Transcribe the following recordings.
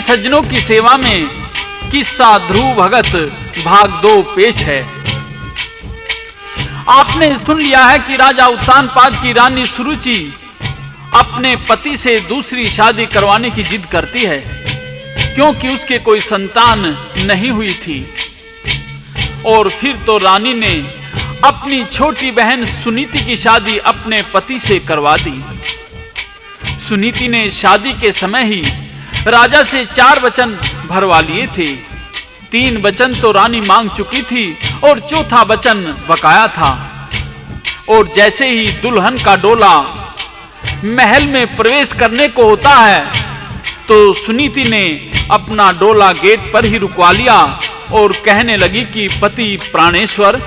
सज्जनों की सेवा में किस्सा ध्रुव भगत भाग 2 पेश है। आपने सुन लिया है कि राजा उत्तानपाद की रानी सुरुचि अपने पति से दूसरी शादी करवाने की जिद करती है, क्योंकि उसके कोई संतान नहीं हुई थी। और फिर तो रानी ने अपनी छोटी बहन सुनीति की शादी अपने पति से करवा दी। सुनीति ने शादी के समय ही राजा से 4 वचन भरवा लिए थे। 3 वचन तो रानी मांग चुकी थी और चौथा वचन बकाया था। और जैसे ही दुल्हन का डोला महल में प्रवेश करने को होता है, तो सुनीति ने अपना डोला गेट पर ही रुकवा लिया और कहने लगी कि पति प्राणेश्वर,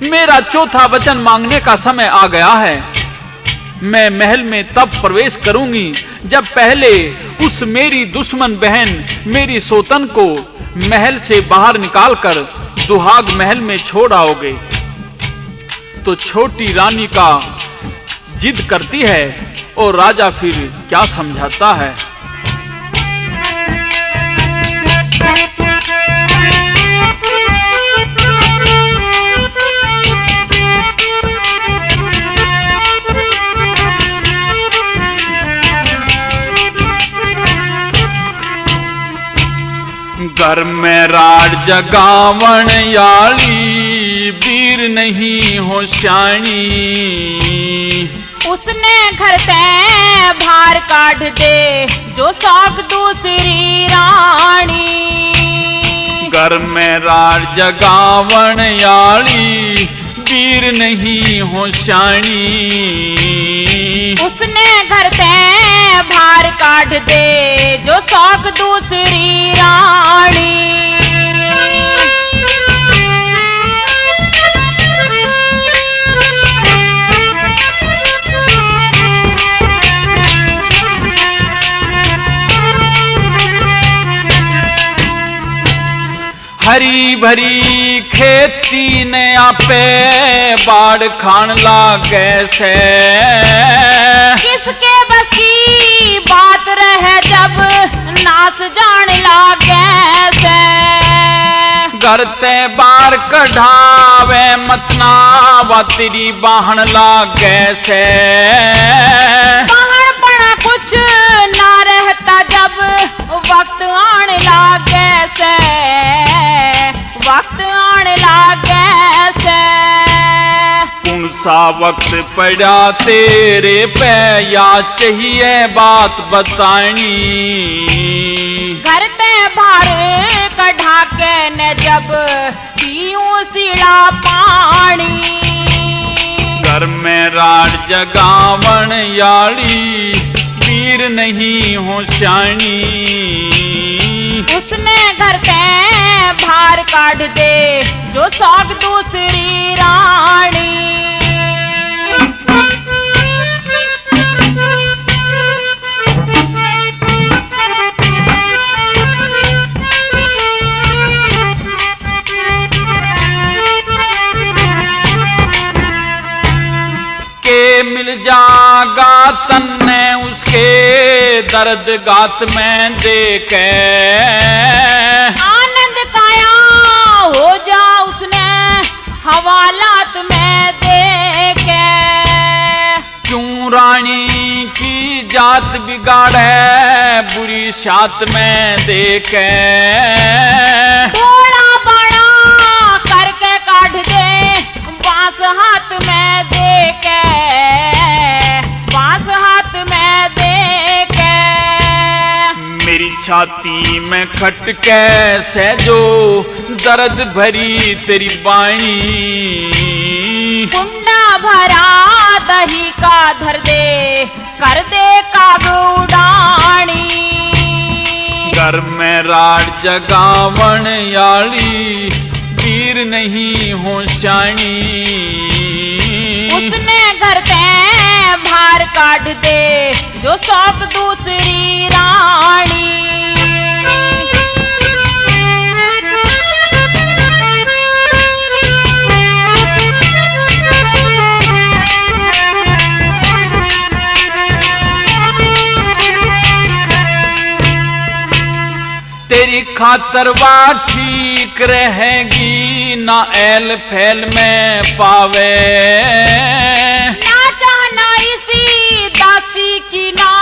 मेरा चौथा वचन मांगने का समय आ गया है। मैं महल में तब प्रवेश करूंगी जब पहले उस मेरी दुश्मन बहन मेरी सोतन को महल से बाहर निकालकर दुहाग महल में छोड़ आओगे। तो छोटी रानी का जिद करती है और राजा फिर क्या समझाता है। घर में राज जगावण याली वीर नहीं हो श्याणी। उसने घर ते भार काढ़ दे जो साग दूसरी रानी। घर में राज जगावण याली वीर नहीं हो श्याणी। उसने घर ते भार काढ़ दे जो साग दूसरी रानी। हरी भरी खेती ने आपे बाढ़ खान लागे से। किसके बस की बात रहे जब नास जान लागे से। घर ते बार कढ़ावे मतना व तेरी बाहन लागे से। बाहर पड़ा कुछ ना रहता जब वक्त आने लागे से। वक्त आने लागे से। कौन सा वक्त पड़ा तेरे पे या चाहिए बात बतानी। घर ते बाहर कढ़ा के न जब पीऊं सीढ़ा पानी। घर में राज जगावण याली वीर नहीं हो श्याणी। उसने घर ते भार काढ़ दे जो साग दूसरी रानी। के मिल जागा तन्ने उसके दर्द गात में देखे। आनंद काया हो जा उसने हवालात में देखे। क्यों रानी की जात बिगाड़े बुरी शात में देखे। थोड़ा बड़ा करके काढ़ दे बांस हाथ में देके। बांस हाथ में देके। मेरी छाती में खटके से जो दर्द भरी तेरी बाणी। कुंडा भरा दही का धर दे कर दे काग उड़ानी। घर में राज जगावण याली वीर नहीं हो श्याणी। उसने घर ते भार काढ़ दे जो सौंप दूसरी रानी। खातर वा ठीक रहेगी, ना एल फैल में पावे। ना चाहना इसी दासी की, ना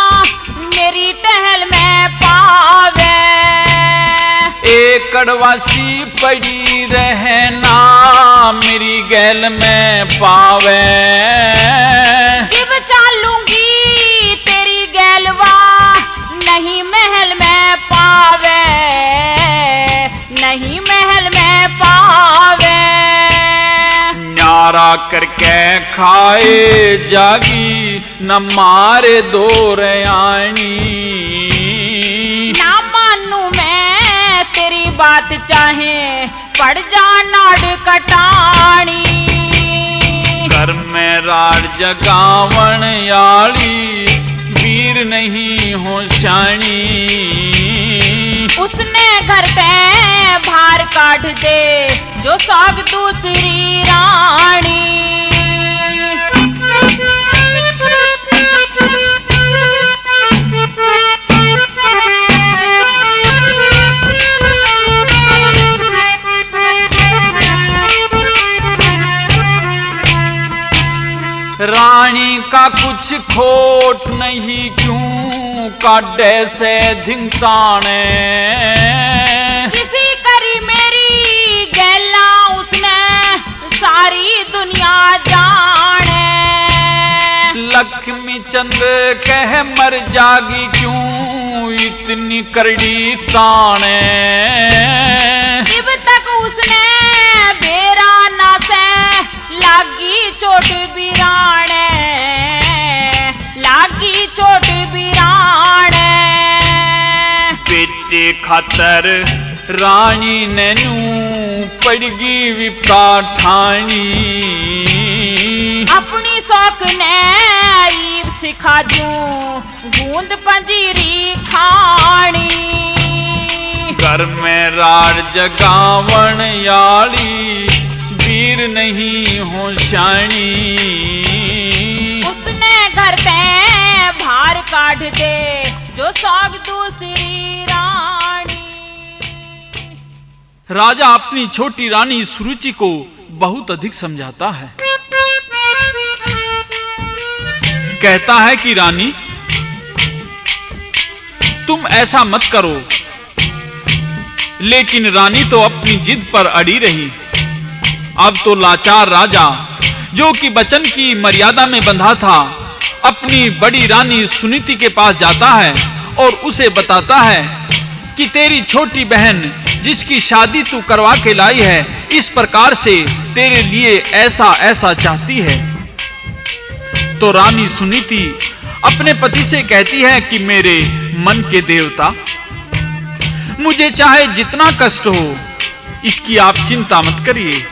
मेरी टहल में पावे। एक कड़वासी पड़ी रहना, मेरी गैल में पावे। जिब चालूंगी तेरी गैलवा, नहीं महल में पावे, नहीं महल में पावे। न्यारा करके खाए जागी, न मारे दो रयानी। ना मानू मैं तेरी बात, चाहे पड़ जा नाड़ कटानी। घर में राड़ जगावण याली, वीर नहीं हो शानी। उसने घर पे भार काट दे, जो साग दूसरी रानी। रानी का कुछ खोट नहीं, क्यों काटे से धिंगताने। किसी करी मेरी गैला, उसने सारी दुनिया जाने। लक्ष्मी चंद कह मर जागी, क्यों इतनी करड़ी ताने। जब तक उसने बेरा ना से, लागी चोट बिराने, लागी चोट बिराने। बेटे खातर रानी नैनू पड़गी विपता ठानी। अपनी शौक ने ईब सिखा दूं, गूंद पंजीरी खानी। घर में राड़ जगावण याली, वीर नहीं हो शानी। उसने घर पे भार काट दे, जो साग दूसरी रानी। राजा अपनी छोटी रानी सुरुचि को बहुत अधिक समझाता है। कहता है कि रानी, तुम ऐसा मत करो। लेकिन रानी तो अपनी जिद पर अड़ी रही। अब तो लाचार राजा, जो कि वचन की मर्यादा में बंधा था, अपनी बड़ी रानी सुनीति के पास जाता है और उसे बताता है कि तेरी छोटी बहन, जिसकी शादी तू करवा के लाई है, इस प्रकार से तेरे लिए ऐसा ऐसा चाहती है। तो रानी सुनीति अपने पति से कहती है कि मेरे मन के देवता, मुझे चाहे जितना कष्ट हो, इसकी आप चिंता मत करिए।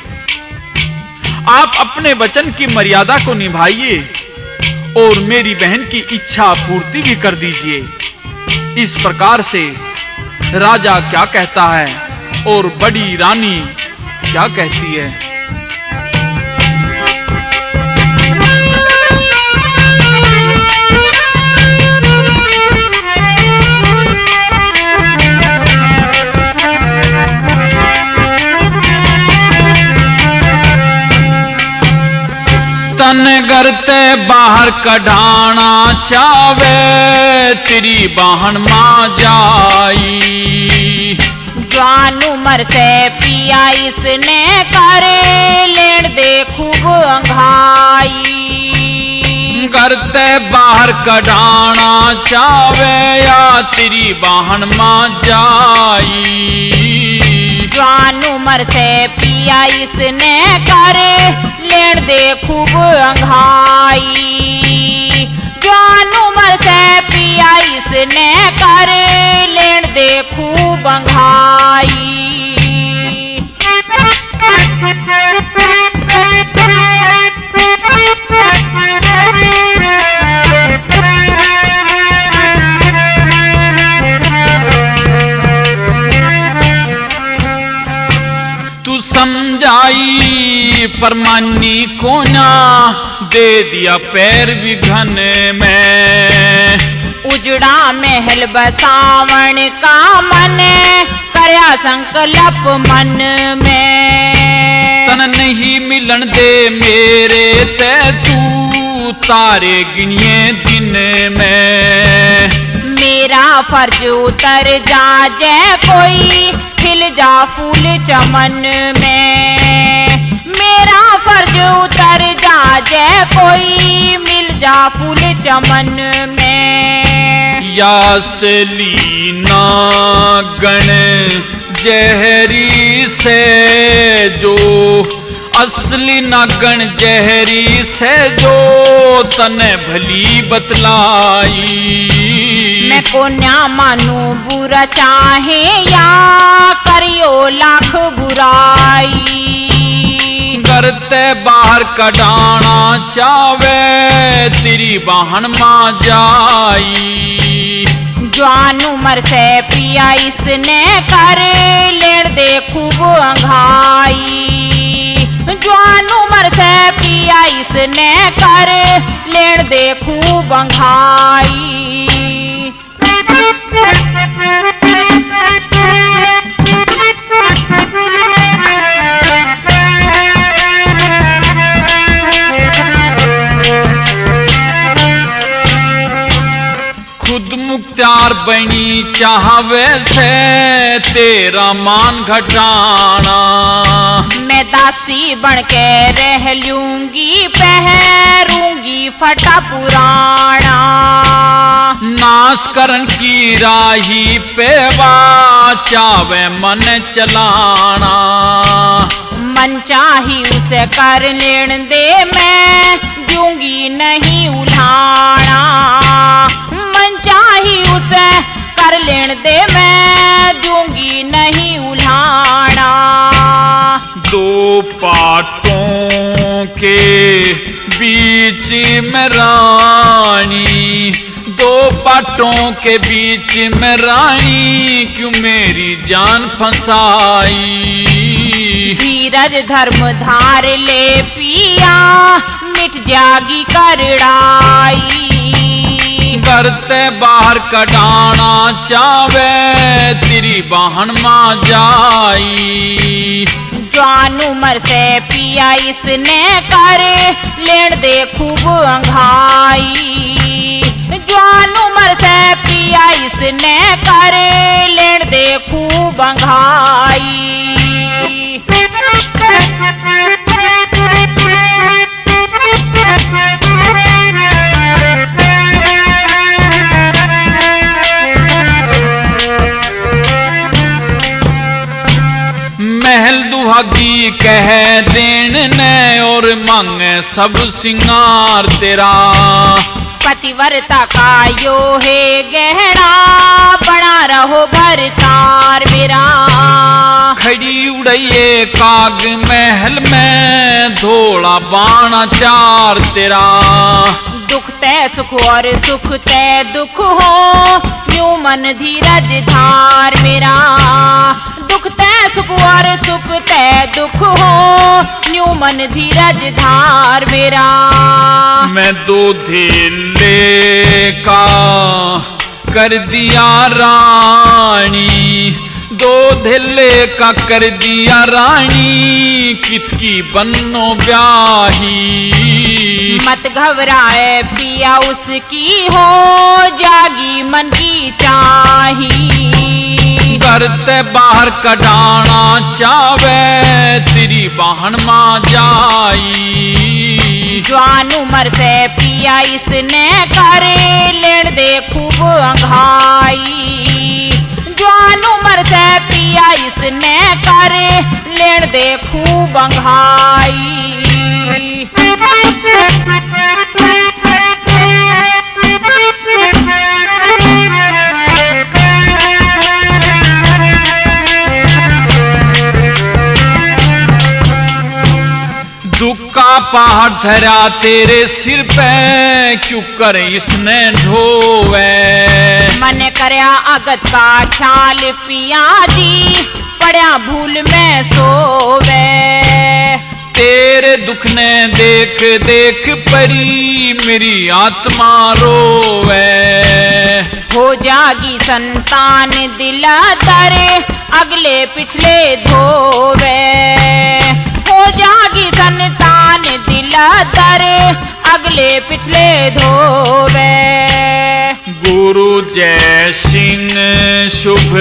आप अपने वचन की मर्यादा को निभाइए और मेरी बहन की इच्छा पूर्ति भी कर दीजिए। इस प्रकार से राजा क्या कहता है और बड़ी रानी क्या कहती है। तन करते बाहर कढ़ाना चावे, तेरी बाहन मां जाई। जवान उम्र से पिया इसने करे, लेन दे खूब अंघाई। करते बाहर कढ़ाना चावे, या तेरी बाहन मां जाई। जवान उम्र से पिया इसने करे, लेन दे खूब अंघाई। जवान उम्र से पिया इसने करे, लेन दे खूब अंघाई। तू समझाई परमानी को ना, दे दिया पैर भी घन में। उजड़ा महल बसावन का मन, करया संकल्प मन में। तन नहीं मिलन दे मेरे ते तू तारे गिनिए दिन में। मेरा फर्ज उतर जा जै कोई खिल जा फूल चमन में। मेरा फर्ज उतर जा जै कोई मिल जा फूल चमन में। यासली नागण जहरी से जो असली नागण जहरी से जो तने भली बतलाई। मैं को न्या मानू बुरा चाहे या करियो लाख बुराई। करते बाहर कडाना चावे तेरी बाहन मां जाई। जवान उम्र से पिया इसने कर लेन दे खूब अंघाई। जवान उम्र से पिया इसने कर लेन दे खूब अंघाई। खुद मुख्तार बनी चाहवे से तेरा मान घटाना। मैं दासी बन के रह लूंगी पहरूंगी फटा पुराना। नाश करन की राही पे चावे मन चलाना। मन चाही उसे कर लेन दे मैं दूंगी नहीं उलाना। मन चाही उसे कर लेन दे मैं दूंगी नहीं उलाना। दो पाटों के बीच में रानी, दो पाटों के बीच में रानी क्यों मेरी जान फंसाई। धीरज धर्म धार ले पिया मिट जागी करड़ाई। करते बाहर कडाना चावे तेरी बाहन मां जाई। जवान उम्र से पिया इसने कर लेन दे खूब अंघाई। जवान उम्र से पिया इसने कर लेन दे खूब अंघाई। महल दुहागी कह देन ने और मांगे सब सिंगार तेरा। पतिव्रता का यो है गहरा बना रहो भरतार मेरा। खड़ी उड़िए काग महल में धोला बाण चार तेरा। दुख तै सुख और सुख तै दुख हो न्यू मन धीरज धार मेरा। दुख तै सुख और सुख तै दुख हो न्यू मन धीरज धार मेरा। मैं दो धेले का कर दिया रानी, दो धेले का कर दिया रानी कितकी बन्नो ब्याही। मत घबराए पिया उसकी हो जागी मन की चाही। करते बाहर कडाना चावे तेरी बाहन मां जाई। जवान उम्र से पिया इसने कर लेन दे खूब अंघाई। जवान उम्र से पिया इसने कर लेन दे खूब अंघाई। दुख का पहाड़ धरा तेरे सिर पे क्यों कर इसने ढोवे। मन करया अगत का ख्याल पिया जी पड़ा भूल में सोवे। तेरे दुख ने देख देख परी मेरी आत्मा रोवे। हो जागी संतान दिला दरे अगले पिछले धोवे। हो जागी संतान दिल दर, अगले पिछले धोवे। गुरु जय सिंह शुभ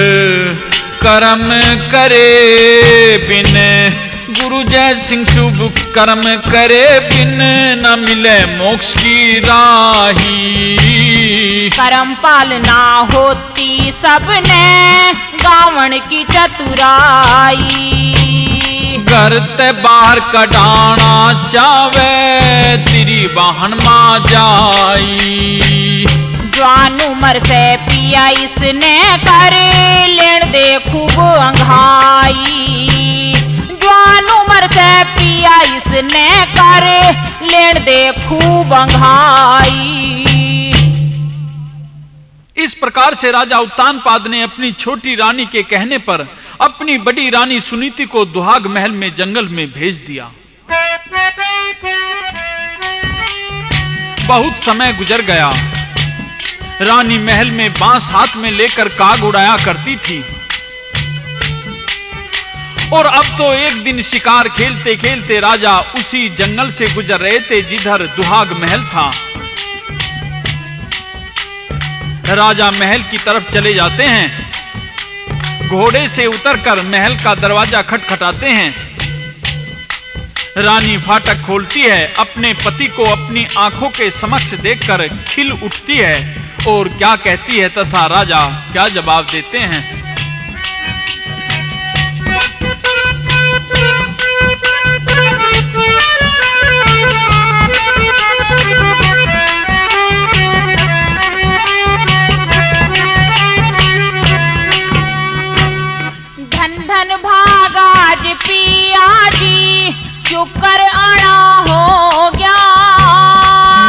कर्म करे बिन, गुरु जय सिंह शुभ कर्म करे बिन, न मिले मोक्ष की राही। कर्म पालना होती सबने, गावण की चतुराई। घर ते बाहर कढ़ाना चावे, तेरी वाहन मां जाई। जवान उम्र से पिया इसने करे, लेन दे खूब अंघाई। जवान उम्र से पिया इसने करे, लेन दे खूब अंघाई। इस प्रकार से राजा उत्तानपाद ने अपनी छोटी रानी के कहने पर अपनी बड़ी रानी सुनीति को दुहाग महल में जंगल में भेज दिया। बहुत समय गुजर गया। रानी महल में बांस हाथ में लेकर काग उड़ाया करती थी, और अब तो एक दिन शिकार खेलते खेलते राजा उसी जंगल से गुजर रहे थे जिधर दुहाग महल था। राजा महल की तरफ चले जाते हैं। घोड़े से उतरकर महल का दरवाजा खटखटाते हैं। रानी फाटक खोलती है, अपने पति को अपनी आंखों के समक्ष देखकर खिल उठती है और क्या कहती है तथा राजा क्या जवाब देते हैं। भागाज पिया जी, चुकर आना हो गया।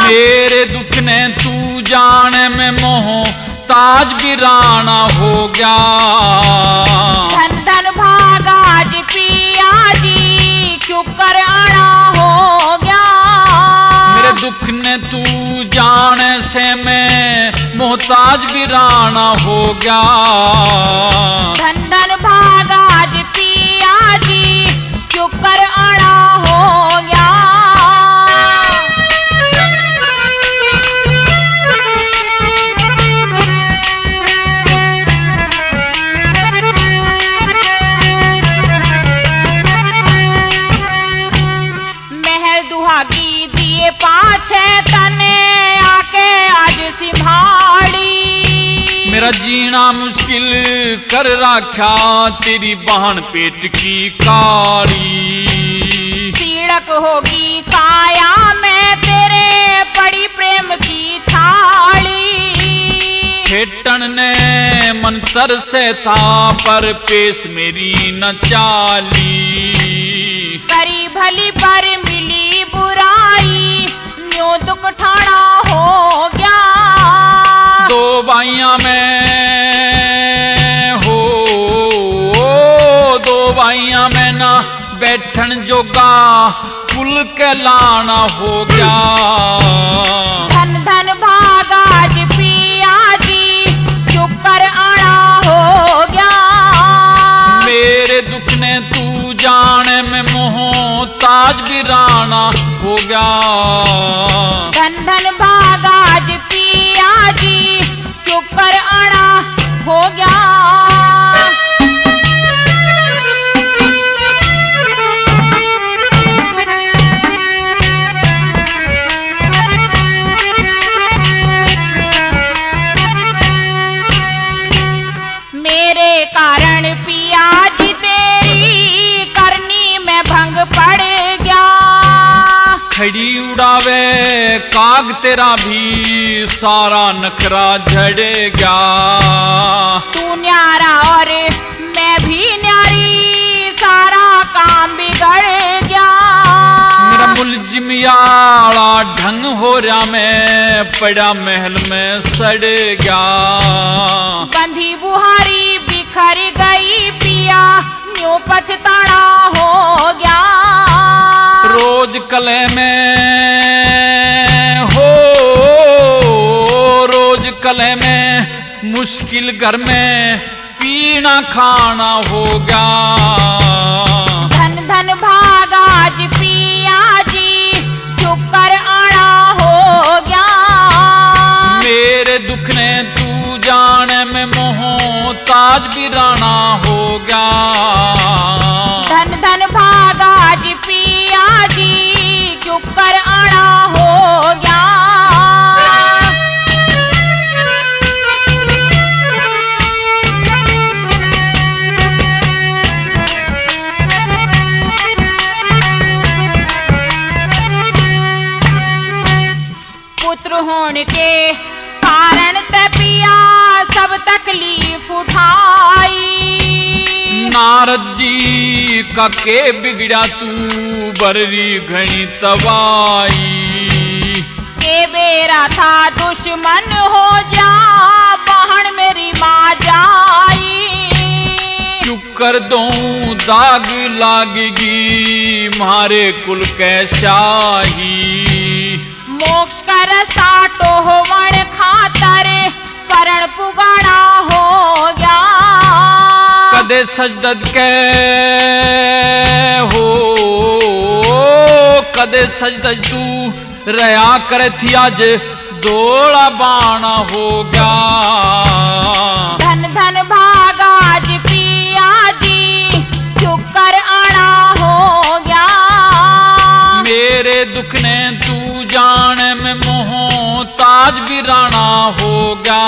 मेरे दुख ने तू जाने में मोह ताज गिराना हो गया। धन धन भागाज पिया जी, चुकर आना हो गया। मेरे दुख ने तू जाने से मैं मोहताज गिराना हो गया। धन धन भागाज पिया जी, चुकर आना हो गया। महल दुहागी दिए पाछे तने, आके आज सिम्हाड़ी। मेरा जीना मुश्किल कर रखा तेरी बहन पेट की काड़ी। सीड़क होगी काया में तेरे, पड़ी प्रेम की छाड़ी। ठेठन ने मंतर से था पर पेश मेरी न चाली। करी भली पर मिली बुराई, न्यों दुख ठाना हो गया। दो बाइयां में हो, दो बाइयां में ना बैठन जोगा, कुल के लाना हो गया। धन धन भागाज पिया जी, चुकर आना हो गया। मेरे दुख ने तू जाने में मोह ताज गिराना हो गया। धन धन भागाज पिया जी, चुकर आना हो गया। मेरे कारण पिया जी तेरी करनी में भंग पड़ गया। खड़ी उड़ावे काग तेरा भी सारा नखरा झड़ गया। तू न्यारा और मैं भी न्यारी, सारा काम बिगड़ गया। मेरा मुलजिमियाला ढंग हो रहा, मैं पड़ा महल में सड़ गया। बंधी बुहारी बिखर गई पिया, न्यों पछताना हो गया। रोज कले में हो, रोज कले में मुश्किल घर में पी बीना खाना हो गया। धन धन भागा जी पिया जी, चुकर आना हो गया। मेरे दुख ने तू जाने में मोहताज बिराना हो गया। धन धन भागा जी पिया जी, चुकर आना हो गया। पुत्र होने के कारण ते पिया सब तकलीफ उठाई। नारद जी का के बिगड़ा तू बररी घनी तबाई। के बेरा था दुश्मन हो जा, बहन मेरी माँ जाई। चुप कर दूं दाग लागेगी मारे कुल कैशाही। मोक्ष का रास्ता टोहवण खातर करण पुगाना हो गया। कदे सजदत के हो, कदे सजदत तू रया करे थी आज दौड़ा बाना हो गया। धन धन भागा जी पिया जी, चुकर आना हो गया। मेरे दुख ने तू जाने में मोहताज बिराना हो गया।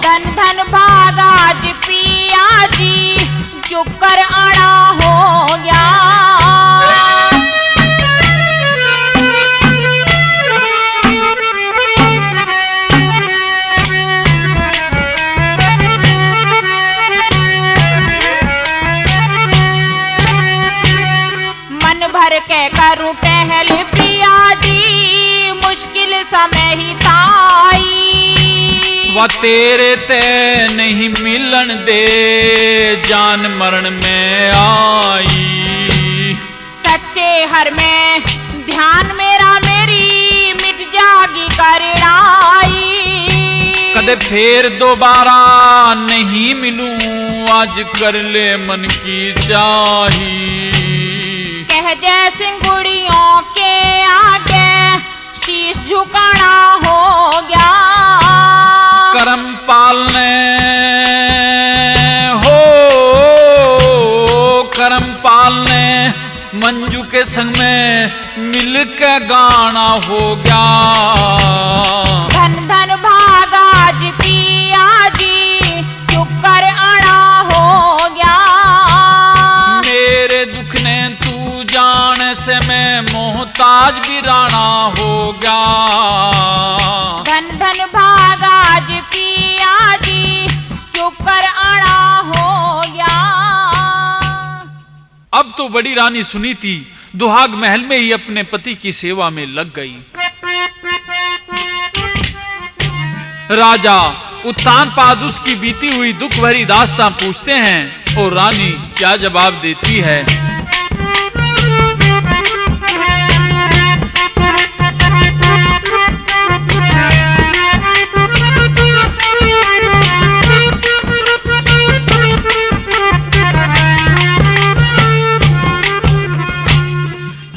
धन धन भागा जी पिया जी, चुकर आना हो गया। मन भर के करूं टहल पिया जी, मुश्किल समय ही ताई। वह तेरे ते नहीं मिलन दे जान मरण में आई। सच्चे हर में ध्यान मेरा मेरी मिट जागी करड़ाई। कदे फिर दोबारा नहीं मिलूं आज कर ले मन की चाही। कह जय सिंगुड़ियों के आगे शीश झुकाना हो गया। करम पालने हो, करम पालने मंजू के संग में मिल के गाना हो गया। धन धन भागा जी पिया जी, चुकर आना हो गया। मेरे दुख ने तू जाने से मैं मोहताज बिराना हो गया। धन धन भागा जी पिया जी, चुकर आना हो गया। अब तो बड़ी रानी सुनीति दुहाग महल में ही अपने पति की सेवा में लग गई। राजा उत्तानपाद उसकी बीती हुई दुख भरी दास्तां पूछते हैं और रानी क्या जवाब देती है।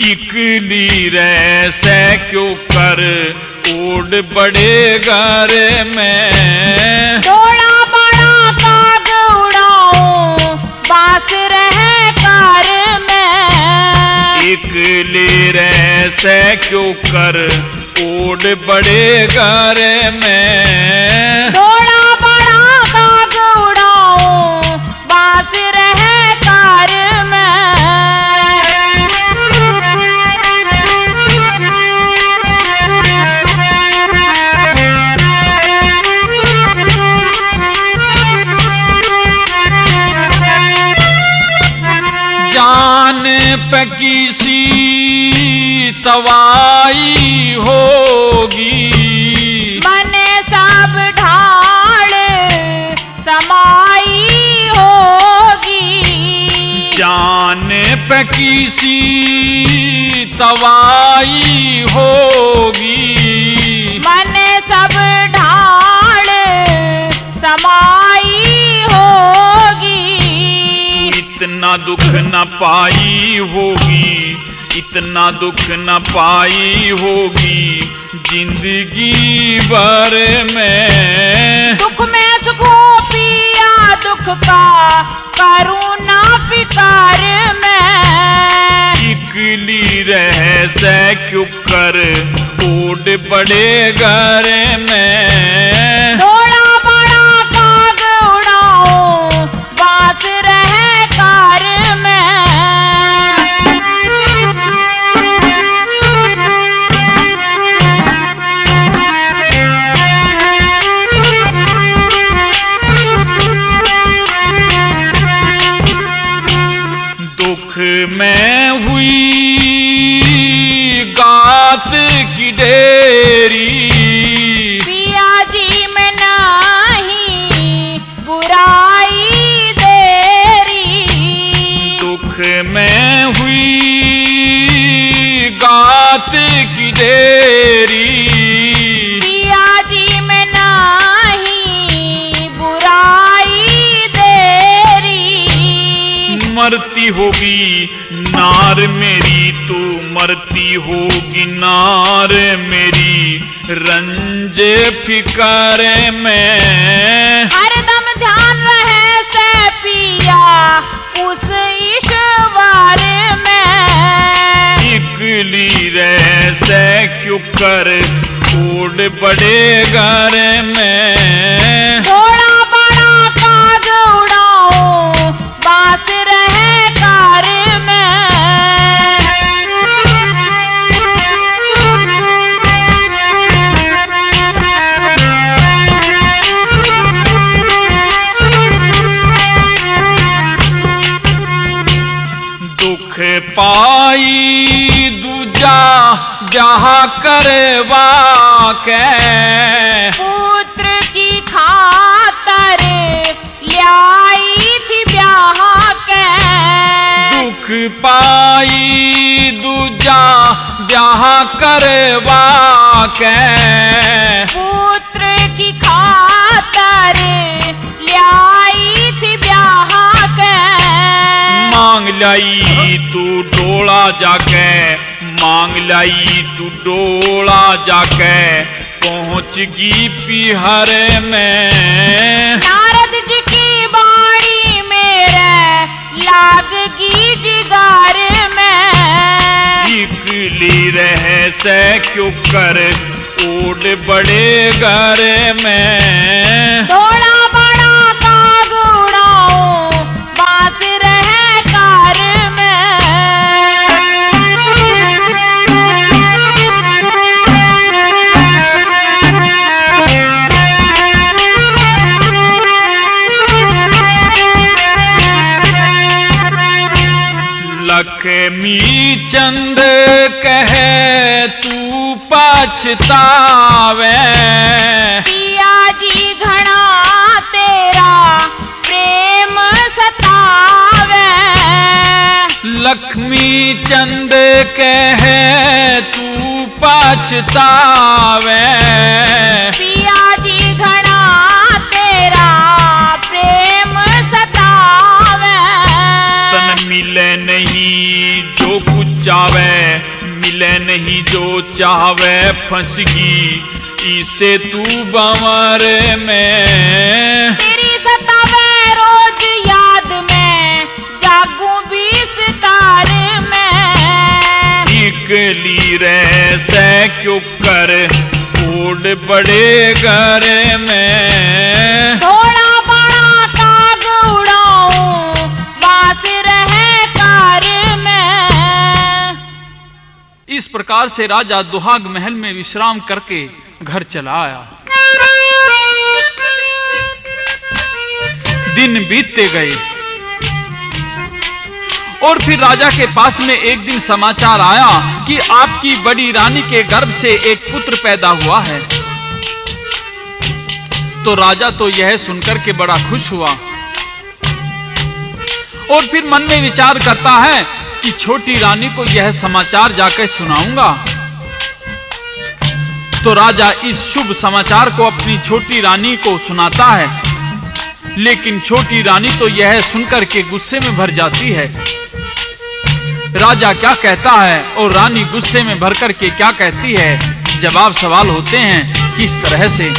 इकली रह से क्यों कर ओढ़ बड़े घर में। थोड़ा बड़ा काग उड़ाऊं बास रहे कार में। इकली रह से क्यों कर ओढ़ बड़े घर में। थोड़ा बड़ा काग उड़ाऊं बास रहे कार में। जान पे किसी तवाई होगी। मने सब ढाल समाई होगी। जान पे किसी तवाई होगी। मने सब ढाल समाई होगी। इतना दुख न पाई होगी, इतना दुख न पाई होगी जिंदगी भर में। दुख में सुख हो पिया दुख का करूँ ना फिकार मैं। इकली रह से क्यों कर ओढ़ बड़े घर में। थोड़ा बड़ा काग उड़ाऊं बास रहे कार में। दुख में हुई गात की ढेरी, पिया जी में नहीं बुराई देरी। दुख में हुई गात की ढेरी, पिया जी में नहीं बुराई देरी। मरती होगी नार मेरी तू, मरती होगी नार मेरी रंज फिकर में। हरदम ध्यान रहे से पिया उस ईश्वर में। इकली रह से क्यों कर ओढ़ बड़े घर में। थोड़ा बड़ा काग उड़ाऊं बास रहे कार में। दुख पाई दूजा ब्याह करवा के, पुत्र की खातर लाई थी ब्याह के। दुख पाई दूजा ब्याह करवा के। पुत्र की खातर लाई थी ब्याह के। मांग लाई तू डोला जाके, मांग लाई तू डोला जाके पहुंचगी पिहर में। नारद जी की बाणी मेरे लागगी जिगार में। इकली रह से क्यों कर ओढ़ बड़े घर में। थोड़ा बड़ा काग उड़ाऊं बास रहे कार में। लक्ष्मी चंद कहे तू पछतावे, पिया जी घना तेरा प्रेम सतावे। लक्ष्मी चंद कहे तू पछतावे। पिया जी घना तेरा प्रेम सतावे। तन मिले नहीं जो कुछ चावे, मिले नहीं जो चावे फंसगी इसे तू बंवर में। तेरी सतावे रोज याद में जागूं बीस तार में। इकली रह से क्यों कर ओढ़ बड़े घर में। थोड़ा बड़ा काग उड़ाऊं बास रहे कार में। इस प्रकार से राजा दुहाग महल में विश्राम करके घर चला आया। दिन बीतते गए और फिर राजा के पास में एक दिन समाचार आया कि आपकी बड़ी रानी के गर्भ से एक पुत्र पैदा हुआ है। तो राजा तो यह सुनकर के बड़ा खुश हुआ और फिर मन में विचार करता है कि छोटी रानी को यह समाचार जाकर सुनाऊंगा। तो राजा इस शुभ समाचार को अपनी छोटी रानी को सुनाता है लेकिन छोटी रानी तो यह सुनकर के गुस्से में भर जाती है। राजा क्या कहता है और रानी गुस्से में भर कर के क्या कहती है, जवाब सवाल होते हैं किस तरह से।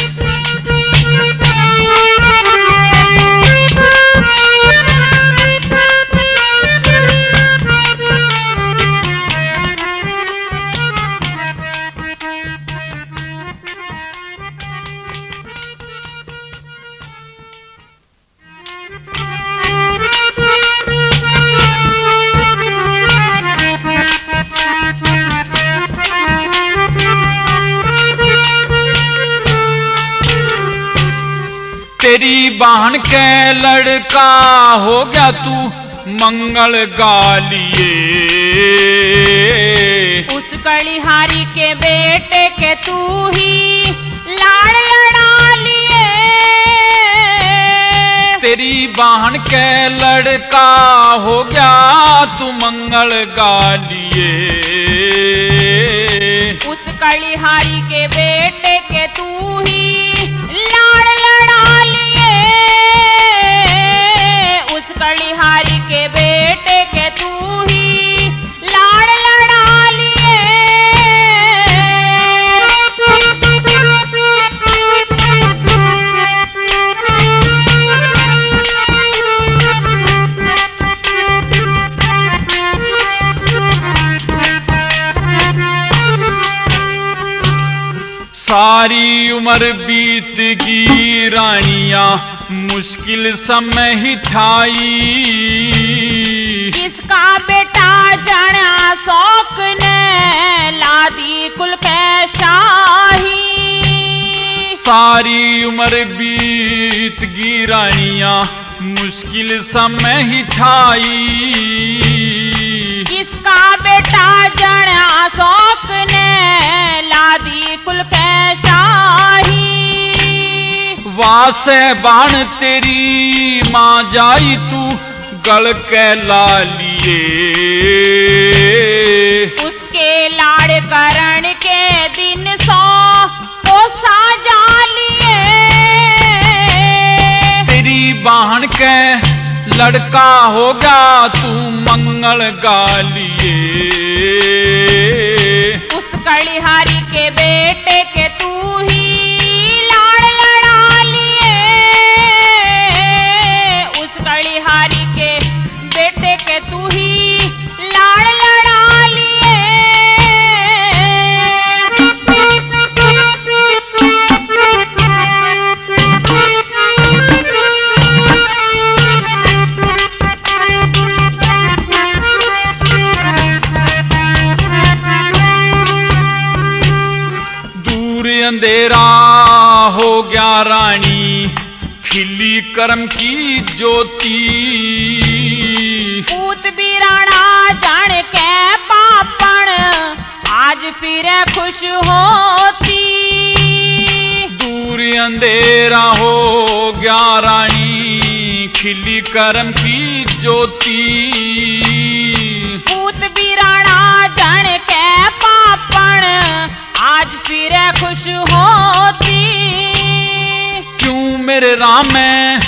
तेरी बहन के लड़का हो गया तू मंगल गालिए, उस कलिहारी के बेटे के तू ही लाड़ लड़ा लिए। तेरी बहन के लड़का हो गया तू मंगल गालिए, उस कलिहारी के बेटे के तू ही लाड़ लड़ा लिए, उस कलिहारी के बेटे के तू ही लाड़ लड़ा लिए। सारी उम्र बीत गई रानियां मुश्किल समय ही ठाई, किसका बेटा जाना शौक ने लादी कुल के शाही। सारी उम्र बीत गई रानियां मुश्किल समय ही ठाई, किसका बेटा जाना शौक ने लादी कुल के शाही। वासे बाण तेरी मां जाई तू गल के लालिए, उसके लाड़ करण के दिन 100 कोसा जा लिए। तेरी बहन के लड़का हो गया तू मंगल गालिए, उस कलिहारी के बेटे के तू ही लाड़ लड़ा लिए, उस कलिहारी के बेटे के तू ही लाड़ लड़ा लिए। अंधेरा हो गया रानी खिली कर्म की ज्योति, पूत बिराना जान के पापण आज फिर खुश होती। दूर अंधेरा हो गया रानी खिली कर्म की ज्योति, पूत बिराना जान के पापण आज फिर खुश होती। क्यों मेरे राम में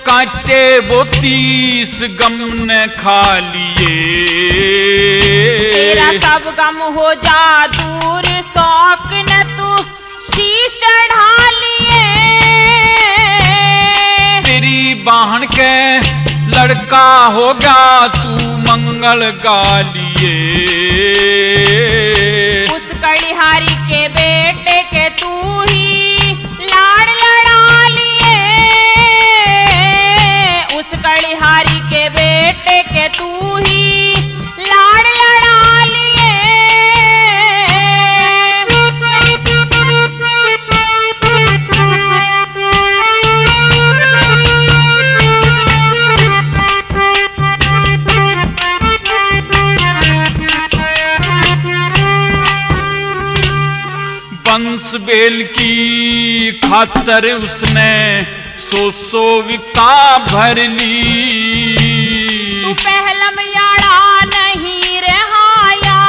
काटे वो 30 गम ने खा लिए, तेरा सब गम हो जा दूर शौक न तू शीश चढ़ा लिए। तेरी बहन के लड़का हो गया तू मंगल गालिए, उस कलिहारी के बेटे के तू ही लाड़ लड़ा लिए, उस कलिहारी के बेटे के तू ही लाड़ लड़ा लिए। बंस बेल की खातर उसने 100 विकता भर ली, तू पहलम याड़ा नहीं रहाया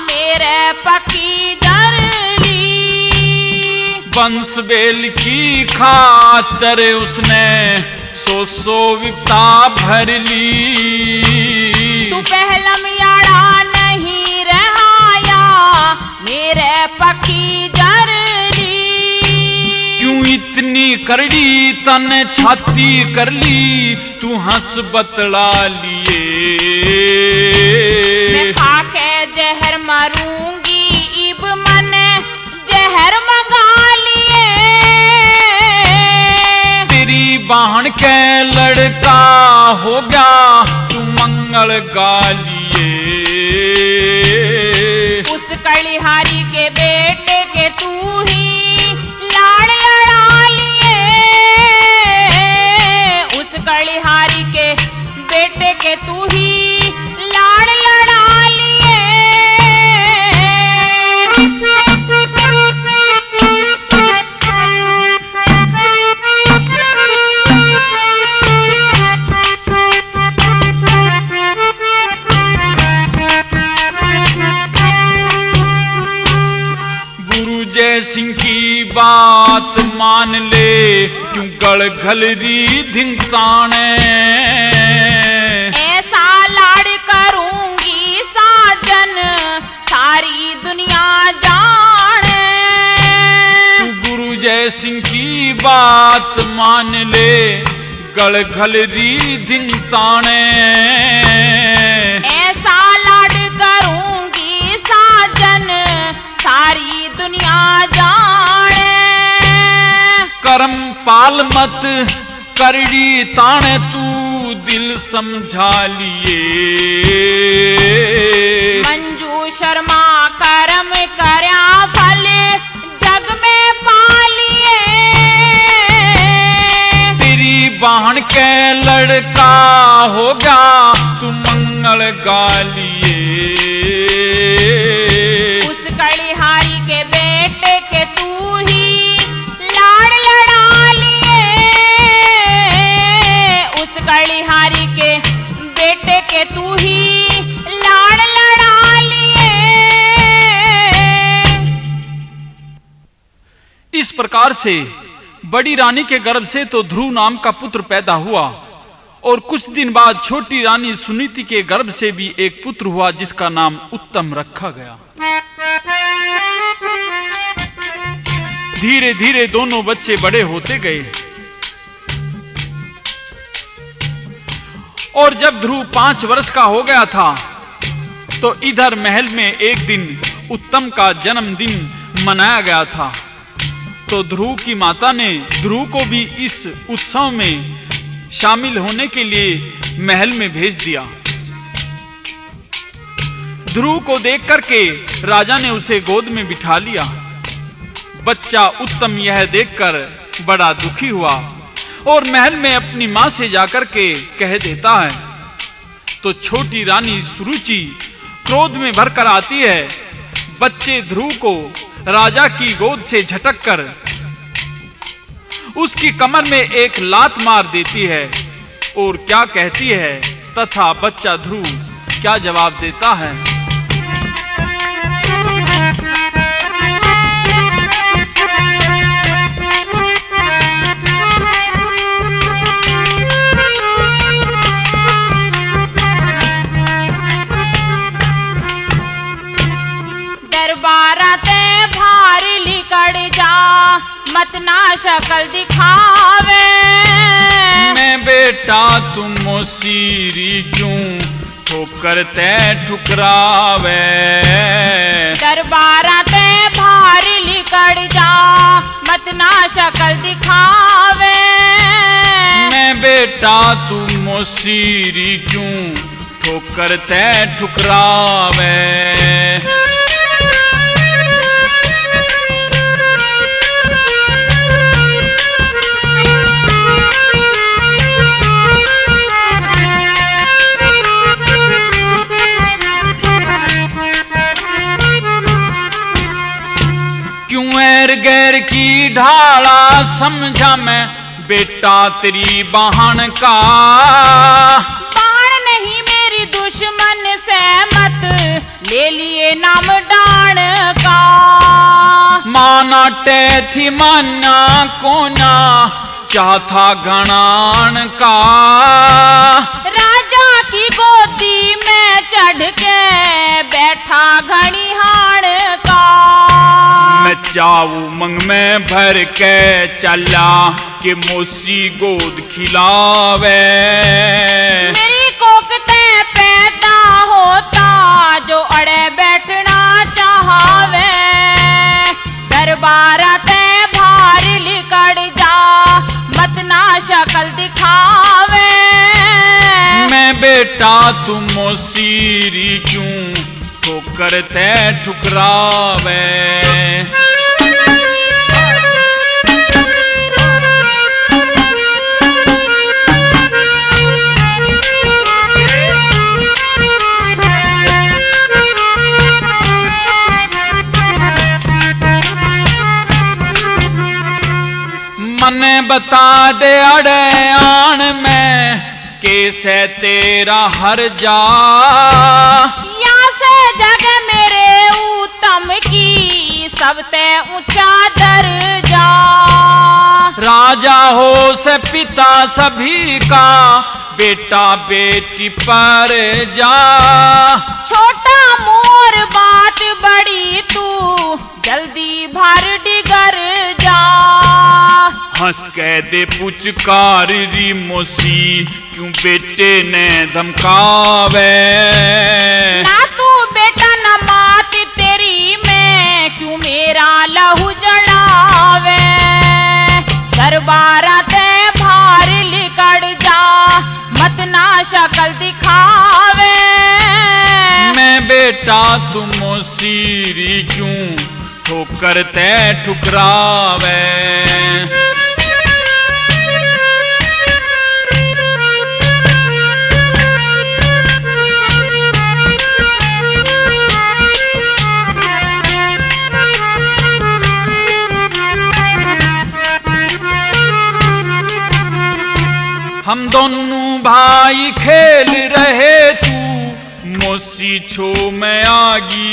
मेरे पकी जर ली। बंस बेल की खातर उसने सो विपता भर ली। तू पहलम याड़ा नहीं रहाया मेरे पकी जरली। क्यों इतनी करड़ी तन छाती कर ली, तू हंस बतला लिए। मैं खाके जहर मरूंगी इब मन जहर मंगा लिए। तेरी बहन के लड़का हो गया, तू मंगल गा लिए। उस कलिहारी के बेटे के तू ही लाड़ लड़ा लिए। उस कलिहारी के बेटे के तू ही लाड़ लड़ा लिए। जय सिंह की बात मान ले, क्यों गल घलरी धिंगताने। ऐसा लाड़ करूंगी साजन सारी दुनिया जाने। तू गुरु जय सिंह की बात मान ले, गल घलरी धिंगताने। ऐसा लाड़ करूंगी साजन सारी दुनिया जाने। करम पाल मत करड़ी ताने, तू दिल समझा लिए। मंजू शर्मा करम करया फल जग में पा लिए। तेरी बहन के लड़का हो गया, तू मंगल गा लिए। कलिहारी के बेटे के तू ही लाड़ लड़ा लिए। उस कलिहारी के बेटे के तू ही लाड़ लड़ा लिए। इस प्रकार से बड़ी रानी के गर्भ से तो ध्रुव नाम का पुत्र पैदा हुआ, और कुछ दिन बाद छोटी रानी सुनीति के गर्भ से भी एक पुत्र हुआ जिसका नाम उत्तम रखा गया। धीरे धीरे दोनों बच्चे बड़े होते गए, और जब ध्रुव 5 वर्ष का हो गया था तो इधर महल में एक दिन उत्तम का जन्मदिन मनाया गया था। तो ध्रुव की माता ने ध्रुव को भी इस उत्सव में शामिल होने के लिए महल में भेज दिया। ध्रुव को देख करके राजा ने उसे गोद में बिठा लिया। बच्चा उत्तम यह देखकर बड़ा दुखी हुआ और महल में अपनी मां से जाकर के कह देता है। तो छोटी रानी सुरुचि क्रोध में भरकर आती है, बच्चे ध्रुव को राजा की गोद से झटक कर उसकी कमर में एक लात मार देती है और क्या कहती है तथा बच्चा ध्रुव क्या जवाब देता है। दरबाराते भार लिकड़ जा मत ना शक्ल दिखावे। मैं बेटा तुम मोसीरी क्यों ठोकर ते ठुकरावे। दरबाराते भार लिकड़ जा मत ना शक्ल दिखावे। मैं बेटा तुम मोसीरी क्यों ठोकर ते ठुकरावे। गैर की ढाला समझा मैं बेटा तेरी बहन का। बहन नहीं मेरी दुश्मन से मत ले लिए नाम डाण का। माना टे थी माना कोना चाहता घणान का, राजा की गोदी में चढ़ के बैठा घणिहान का। मैं चाऊ मंग में भर के चला कि मोसी गोद खिलावे। मेरी कोख ते पैदा होता जो अड़े बैठना चाहवे, दरबार ते भार लिकड़ जा मत ना शक्ल दिखावे। मैं बेटा तुम मोसीरी क्यों ठोकर ते ठुकरावे। मने बता दे अड़े आन में कैसे तेरा हर जा, या से जग मेरे उत्तम की सबते ऊंचा दर्जा। राजा हो से पिता सभी का बेटा बेटी पर जा। छोटा मोर बात बड़ी तू जल्दी भर डिगर जा। हंस कह दे पुचकार री मोसी क्यों बेटे ने धमकावे। ना तू बेटा न मात तेरी मैं क्यों मेरा लहू जड़ावे। दरबार ते भार लिकड़ जा मत ना शक्ल दिखावे। मैं बेटा तुम मोसीरी क्यों ठोकर ते ठुकरावे। हम दोनों भाई खेल रहे तू मोसी छो में आगी।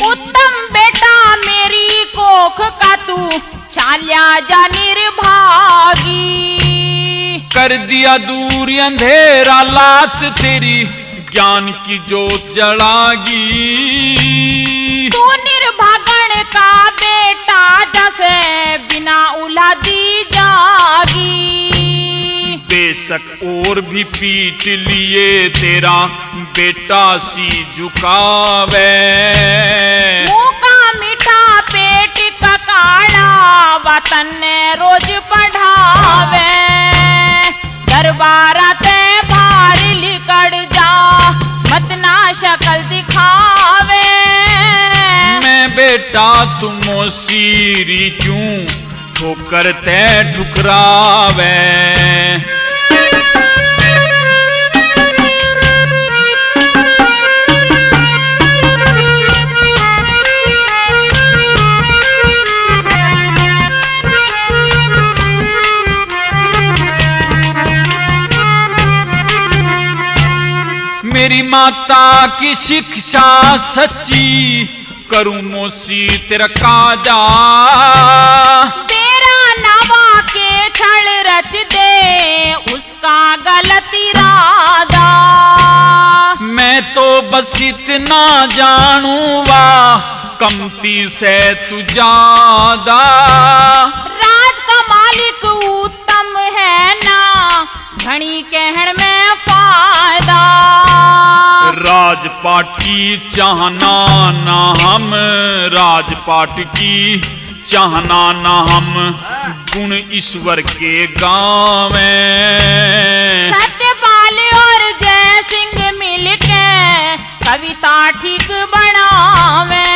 उत्तम बेटा मेरी कोख का तू चाल्या जा निर्भागी। कर दिया दूर अंधेरा लात तेरी ज्ञान की जोत जलागी। तू निर्भागण का बेटा जैसे बिना औलादी जागी। बेशक और भी पीट लिए तेरा बेटा सी झुकावे। मुंह का मीठा पेट का काढ़ा वतन ने रोज पढ़ावे। दरबार ते भार लिकड़ जा मत ना शक्ल दिखावे। मैं बेटा तुम मोसीरी क्यों ठोकर ते ठुकरावे। मेरी माता की शिक्षा सच्ची करूं मोसी तेरा काजा। तेरा नवा के छल रच दे उसका गलत इरादा। मैं तो बस इतना जानूं वा कमती से तू ज्यादा। राज का मालिक उत्तम है ना घणी कहण में फायदा। राजपाट की चाहना ना हम राजपाट की चाहना ना हम गुण ईश्वर के गाँव में। सत्यपाल और जय सिंह मिलके कविता ठीक बनावे।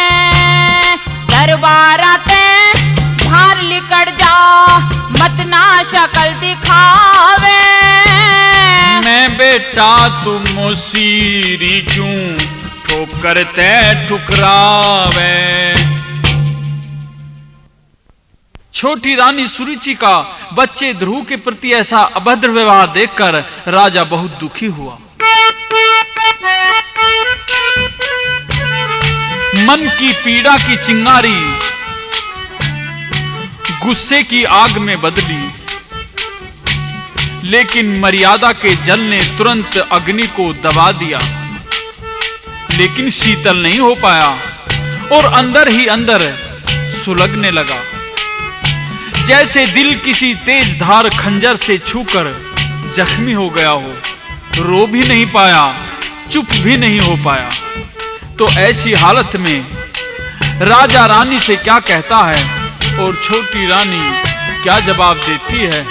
दरबार ते भार लिकड़ जा मत ना शक्ल दिखावे। मैं बेटा तुम मोसीरी क्यों ठोकर ते ठुकरावे। छोटी रानी सुरुचि का बच्चे ध्रुव के प्रति ऐसा अभद्र व्यवहार देखकर राजा बहुत दुखी हुआ। मन की पीड़ा की चिंगारी गुस्से की आग में बदली, लेकिन मर्यादा के जल ने तुरंत अग्नि को दबा दिया, लेकिन शीतल नहीं हो पाया और अंदर ही अंदर सुलगने लगा, जैसे दिल किसी तेज धार खंजर से छूकर जख्मी हो गया हो। रो भी नहीं पाया, चुप भी नहीं हो पाया। तो ऐसी हालत में राजा रानी से क्या कहता है और छोटी रानी क्या जवाब देती है?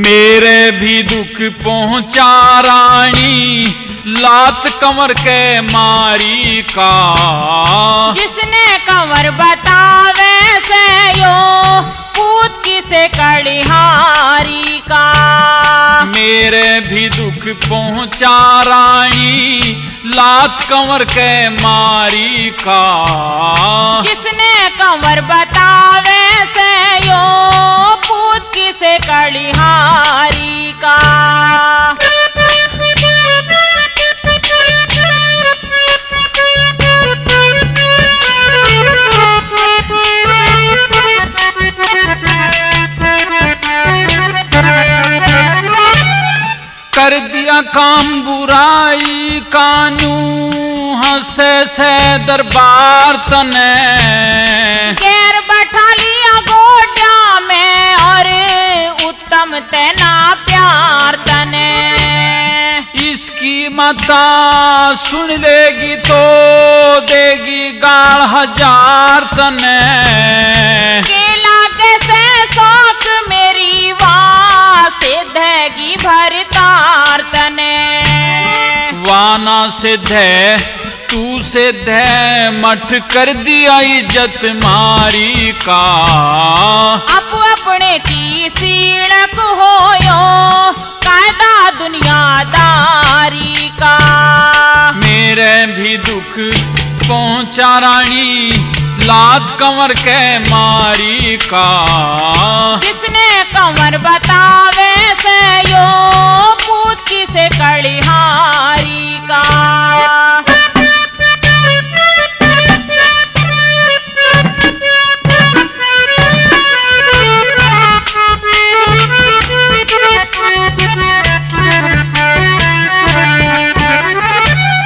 मेरे भी दुख पहुंचा रानी, लात कमर के मारी का। जिसने कमर बतावे से यो, पूत किसे कड़िहारी का। मेरे भी दुख पहुंचा रानी, लात कमर के मारी का। जिसने कमर बतावे से यो, पूत किसे कड़िहारी का। कर दिया काम बुराई कानू, हंसे से दरबार तने। गैर बैठा लिया गोड्या में और उत्तम तेना प्यार तने। इसकी माता सुन लेगी तो देगी गाल 1000 तने। केला कैसे शौक मेरी वाह से धैगी भरतार तने। वाना से धै तू से धै, मठ कर दिया इज्जत मारी का। अपने की सीड़क होयो, कायदा दुनियादारी का। मेरे भी दुख पहुंचा रानी, लात कमर के मारी का। जिसने कमर बतावे से यो, पूत किसे कड़िहारी का।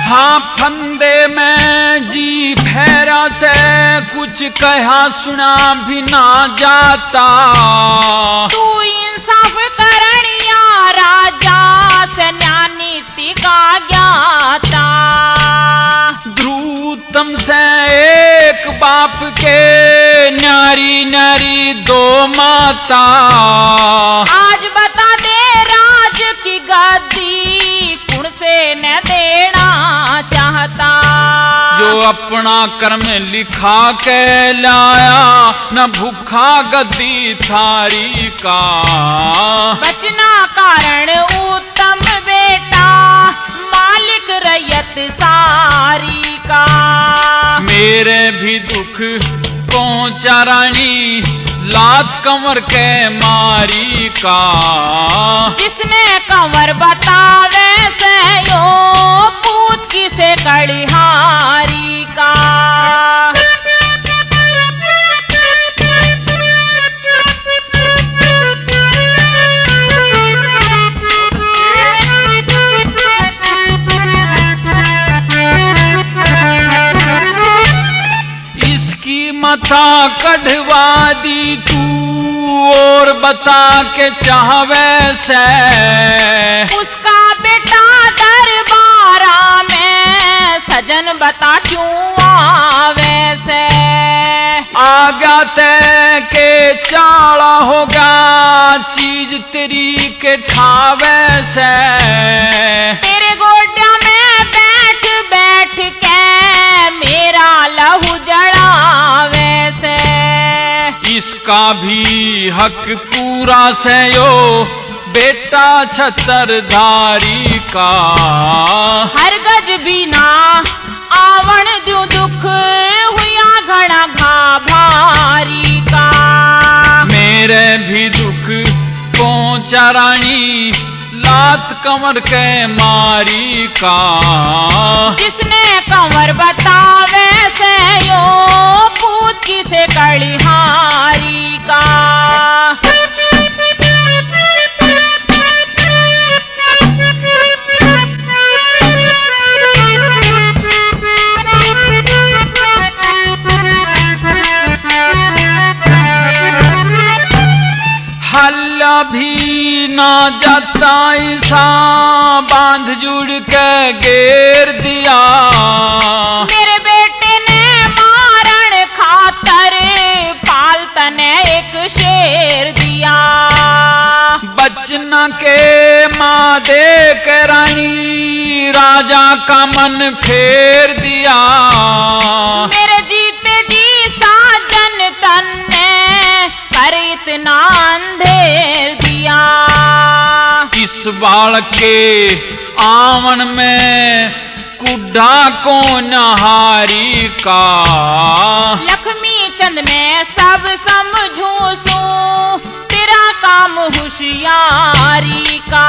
हाँ फंदे में जी भैरा से कुछ कहा सुना भी ना जाता। तू इंसाफ करनिया राजा से न्यानीति का ज्ञाता। ध्रुतम से एक बाप के न्यारी न्यारी 2 माता। आज बता दे राज की गद्दी कुण से न देना चाहता। जो अपना कर्म लिखा के लाया, न भूखा गद्दी थारी का। बचना कारण उत्तम बेटा, मालिक रैयत सारी का। मेरे भी दुख पहुंचा रानी, लात कमर के मारी का। जिसने कमर बतावे से यो, पूत किसे कड़िहारी का। इसकी माथा कढ़वा दी तू, और बता के चाहवे से। उसका बेटा दरबारा में, सजन बता क्यों आवे से। आगा तय के चाला होगा, चीज तेरी के ठावे से। तेरे गोड्या में बैठ बैठ के मेरा लहू जड़ावे से। इसका भी हक पूरा से यो, बेटा छतरधारी का। हर गज बिना आवण द्यू दुख, हुआ घड़ा घा भारी का। मेरे भी दुख पहुंचा रानी, लात कमर के मारी का। जिसने कंवर बतावे से यो पूत की से कलिहारी का। हल भी ना जाता ऐसा बांध जुड़ के घेर दिया। मेरे बेटे ने मारण खातर पालतन एक शेर दिया। बचना के माँ देख रानी राजा का मन फेर दिया। मेरे जीते जी साजन तन ने कर इतना अंधेर दिया। इस बालक के आवन में कुड्ढा को नहारी का। लक्ष्मी चंद ने सब समझू सू तेरा काम होशियारी का।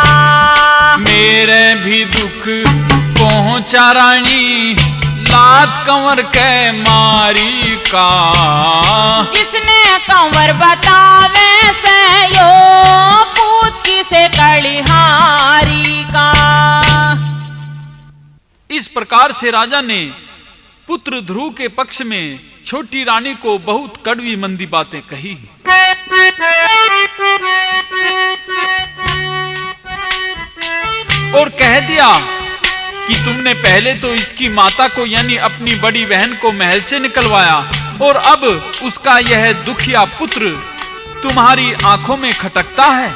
मेरे भी दुख पहुंचा रानी लात कंवर के मारी का। जिसने कंवर बतावे से यो पूत की से कलिहारी का। इस प्रकार से राजा ने पुत्र ध्रुव के पक्ष में छोटी रानी को बहुत कड़वी मंदी बातें कही। और कह दिया कि तुमने पहले तो इसकी माता को यानी अपनी बड़ी बहन को महल से निकलवाया और अब उसका यह दुखिया पुत्र तुम्हारी आंखों में खटकता है।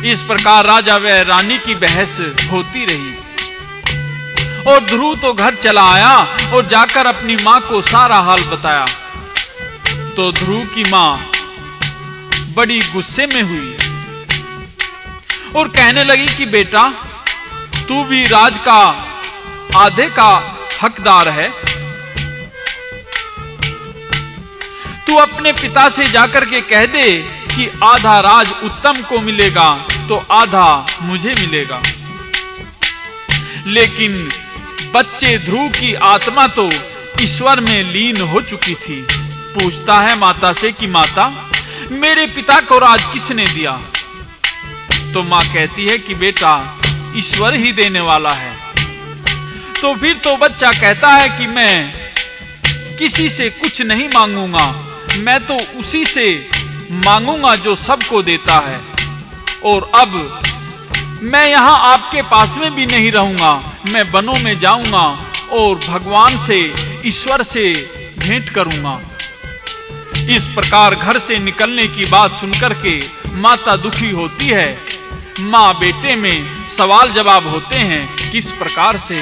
इस प्रकार राजा व रानी की बहस होती रही और ध्रुव तो घर चला आया और जाकर अपनी मां को सारा हाल बताया। तो ध्रुव की मां बड़ी गुस्से में हुई और कहने लगी कि बेटा तू भी राज का आधे का हकदार है। तू अपने पिता से जाकर के कह दे कि आधा राज उत्तम को मिलेगा तो आधा मुझे मिलेगा। लेकिन बच्चे ध्रुव की आत्मा तो ईश्वर में लीन हो चुकी थी। पूछता है माता से कि माता मेरे पिता को राज किसने दिया? तो मां कहती है कि बेटा ईश्वर ही देने वाला है। तो फिर तो बच्चा कहता है कि मैं किसी से कुछ नहीं मांगूंगा, मैं तो उसी से मांगूंगा जो सबको देता है। और अब मैं यहां आपके पास में भी नहीं रहूंगा, मैं वनों में जाऊंगा और भगवान से ईश्वर से भेंट करूंगा। इस प्रकार घर से निकलने की बात सुनकर के माता दुखी होती है। मां बेटे में सवाल जवाब होते हैं किस प्रकार से।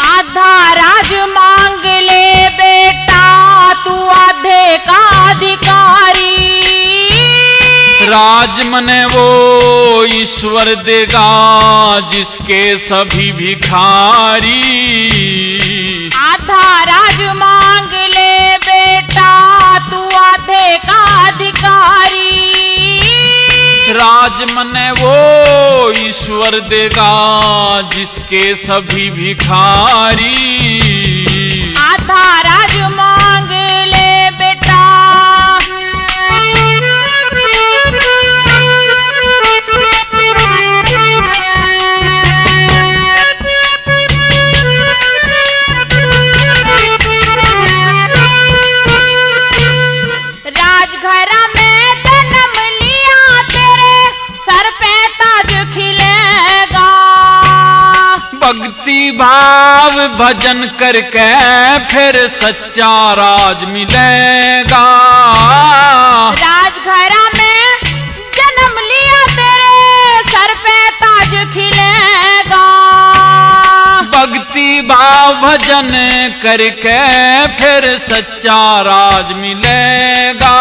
आधा राज मांग ले बेटा तू आधे का अधिकारी। राज मने वो ईश्वर देगा जिसके सभी भिखारी। आधा राज मांग ले बेटा तू आधे का अधिकारी। राज मने वो ईश्वर देगा जिसके सभी भिखारी। आधा राज मांग ले बेटा। राजघरा में जन्म लिया तेरे सर पे ताज खिलेगा। भक्ति भाव भजन करके फिर सच्चा राज मिलेगा। राजघरा में जन्म लिया तेरे सर पे ताज खिलेगा। भक्ति भाव भजन करके फिर सच्चा राज मिलेगा।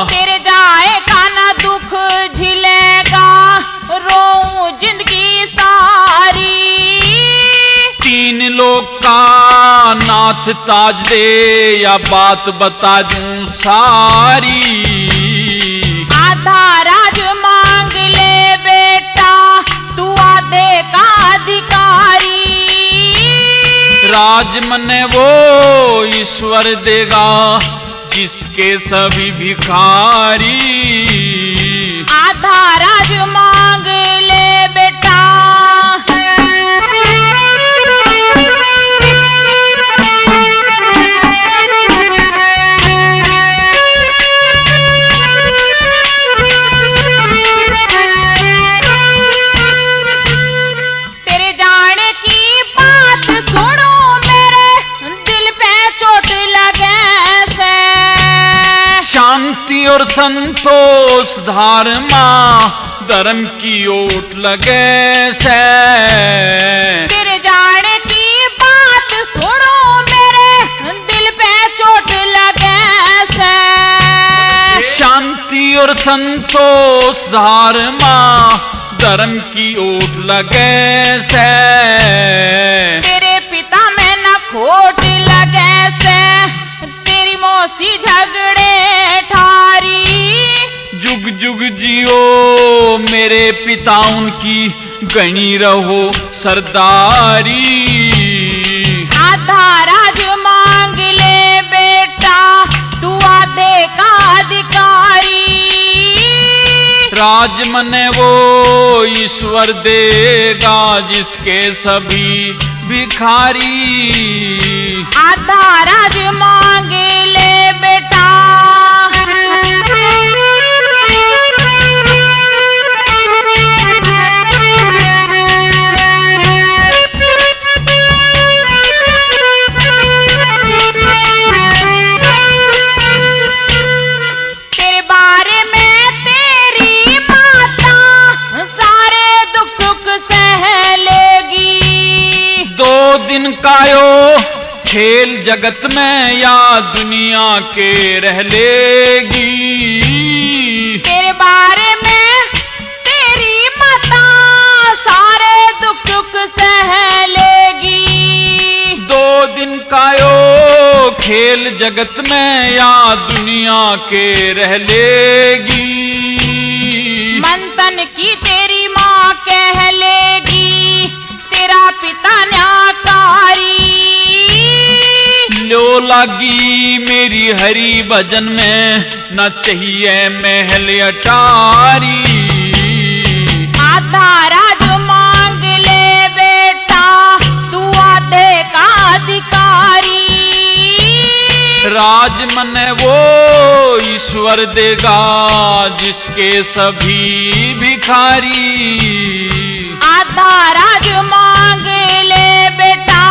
तेरे जाए का ना दुख झिलेगा रोऊं जिंदगी सारी। तीन लोक हाथ ताज दे या बात बता दूं सारी। आधा राज मांग ले बेटा, तू आधे का अधिकारी। राज मने वो ईश्वर देगा, जिसके सभी भिखारी। आधा राज मांग ले बेटा। तेरे जाने की बात सुनो, मेरे दिल पे चोट लगे से। शांति और संतोष धारमा, धर्म की ओट लगे से। तेरे जाने की बात सुनो, मेरे दिल पे चोट लगे से। शांति और संतोष धारमा, धर्म की ओट लगे से। तेरे पिता में न खोट लगे से, तेरी मौसी झगड़े ठारी। जुग जुग जियो मेरे पिता, उनकी गणी रहो सरदारी। आधा राज मांग ले बेटा, तू आधे का अधिकारी। राज मने वो ईश्वर देगा, जिसके सभी भिखारी। आधा राज मांग ले बेटा। तेरे बारे में तेरी माता सारे दुख सुख सह लेगी। 2 दिन का यो खेल जगत में, या दुनिया के रह लेगी। तेरे बारे में तेरी माता सारे दुख सुख सह लेगी। 2 दिन का यो खेल जगत में, या दुनिया के रह लेगी। मंथन की तेरी माँ कह लेगी, तेरा पिता न्याकारी। लो लागी मेरी हरि भजन में, न चाहिए महल अटारी। आधा राज मांग ले बेटा, तू आधे का अधिकारी। राज मने वो ईश्वर देगा, जिसके सभी भिखारी। आधा राज मांग ले बेटा।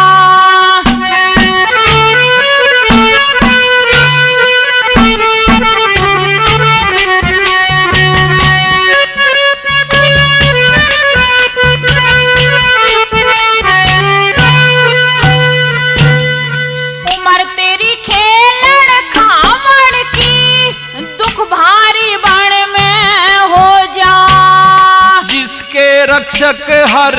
उम्र तेरी खेलड़ खावड़ की, दुख भारी बन में हो जा। जिसके रक्षक हर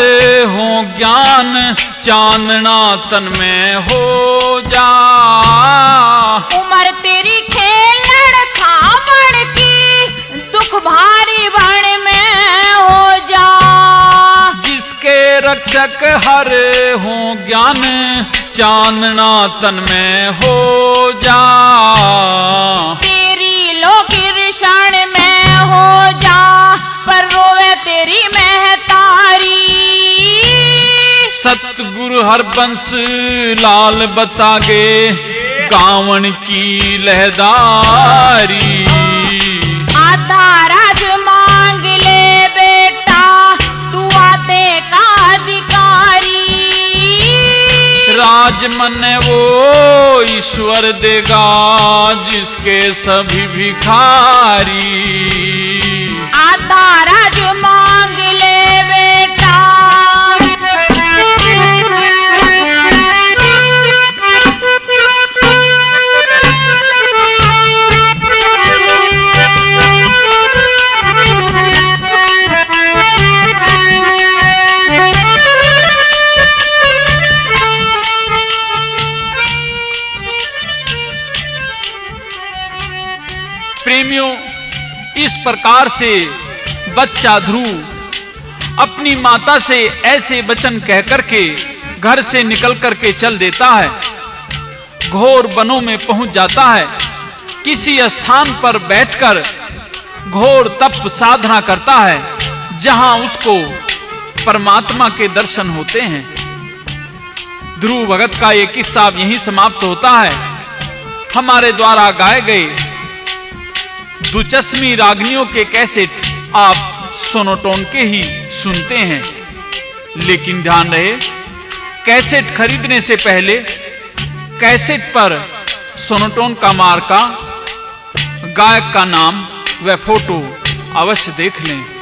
हो ज्ञान, चांदना तन में हो जा। उम्र तेरी खेलड़ खावड़ की, दुख भारी बन में हो जा। जिसके रक्षक हर हो ज्ञान, चांदना तन में हो जा। तेरी लोकी क्षण में हो जा, पर रोवे तेरी महतारी। सतगुरु हरबंस लाल बतागे, गावन की लहदारी। आधा राज मांग ले बेटा, तू आधे का अधिकारी। राज मने वो ईश्वर देगा, जिसके सभी भिखारी। आधा राज मांग ले बेटा। प्रकार से बच्चा ध्रुव अपनी माता से ऐसे वचन कह करके घर से निकल करके चल देता है। घोर वनों में पहुंच जाता है। किसी स्थान पर बैठकर घोर तप साधना करता है, जहां उसको परमात्मा के दर्शन होते हैं। ध्रुव भगत का ये किस्सा यहीं समाप्त होता है। हमारे द्वारा गाए गए दुचश्मी रागनियों के कैसेट आप सोनोटोन के ही सुनते हैं, लेकिन ध्यान रहे कैसेट खरीदने से पहले कैसेट पर सोनोटोन का मार्का, गायक का नाम व फोटो अवश्य देख लें।